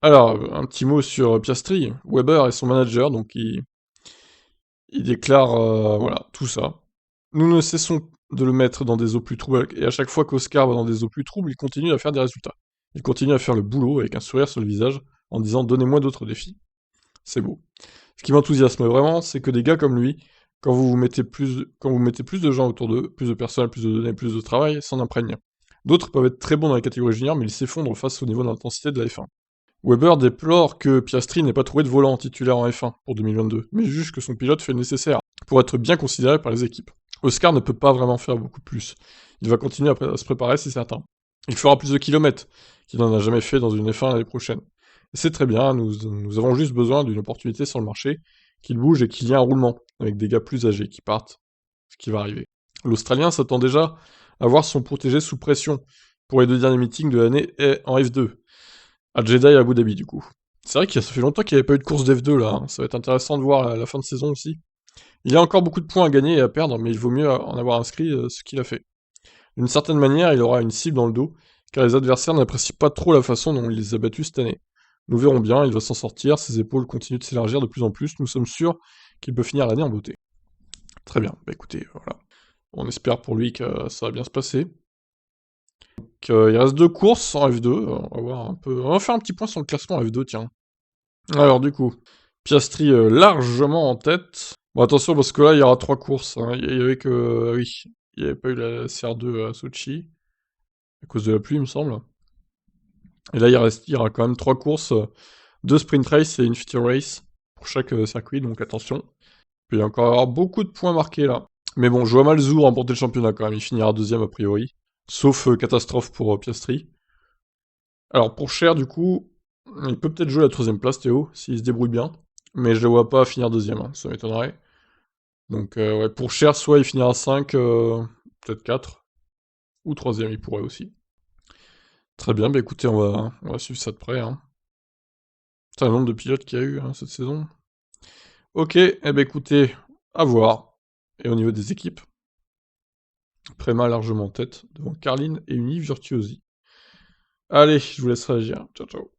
Alors, un petit mot sur Piastri. Weber et son manager, donc il déclare, voilà, tout ça. Nous ne cessons de le mettre dans des eaux plus troubles, et à chaque fois qu'Oscar va dans des eaux plus troubles, il continue à faire des résultats. Il continue à faire le boulot avec un sourire sur le visage, en disant «Donnez-moi d'autres défis». C'est beau. Ce qui m'enthousiasme vraiment, c'est que des gars comme lui, quand vous mettez plus de gens autour d'eux, plus de personnel, plus de données, plus de travail, s'en imprègnent. D'autres peuvent être très bons dans la catégorie junior, mais ils s'effondrent face au niveau d'intensité de la F1. Weber déplore que Piastri n'ait pas trouvé de volant titulaire en F1 pour 2022, mais juge que son pilote fait le nécessaire pour être bien considéré par les équipes. Oscar ne peut pas vraiment faire beaucoup plus. Il va continuer à se préparer, c'est certain. Il fera plus de kilomètres qu'il n'en a jamais fait dans une F1 l'année prochaine. Et c'est très bien, nous avons juste besoin d'une opportunité sur le marché, qu'il bouge et qu'il y ait un roulement, avec des gars plus âgés qui partent, ce qui va arriver. L'Australien s'attend déjà à voir son protégé sous pression pour les 2 derniers meetings de l'année en F2, à Jeddah et à Abu Dhabi du coup. C'est vrai que ça fait longtemps qu'il n'y avait pas eu de course d'F2 là, hein. Ça va être intéressant de voir à la fin de saison aussi. Il y a encore beaucoup de points à gagner et à perdre, mais il vaut mieux en avoir inscrit ce qu'il a fait. D'une certaine manière, il aura une cible dans le dos, car les adversaires n'apprécient pas trop la façon dont il les a battus cette année. Nous verrons bien, il va s'en sortir, ses épaules continuent de s'élargir de plus en plus, nous sommes sûrs qu'il peut finir l'année en beauté. Très bien, bah écoutez, voilà. On espère pour lui que ça va bien se passer. Donc, il reste 2 courses en F2, on va voir un peu... On va faire un petit point sur le classement en F2, tiens. Alors du coup, Piastri largement en tête. Bon attention parce que là il y aura 3 courses, hein. Il y avait que... oui, il n'y avait pas eu la CR2 à Sochi, à cause de la pluie il me semble. Et là il y aura quand même 3 courses, 2 sprint race et une feature race pour chaque circuit, donc attention. Puis il y a encore avoir beaucoup de points marqués là. Mais bon, je vois mal Zhou remporter le championnat quand même, il finira deuxième a priori. Sauf catastrophe pour Piastri. Alors pour Cher du coup, il peut peut-être jouer la 3ème place Théo, s'il se débrouille bien. Mais je le vois pas finir deuxième, hein, ça m'étonnerait. Donc ouais, pour Cher, soit il finira 5, peut-être 4, ou 3ème il pourrait aussi. Très bien, bah écoutez, on va suivre ça de près, hein. Putain, le nombre de pilotes qu'il y a eu, hein, cette saison. Ok, eh ben écoutez, à voir. Et au niveau des équipes, Prema largement en tête, devant Carlin et Uni Virtuosi. Allez, je vous laisse réagir. Ciao, ciao.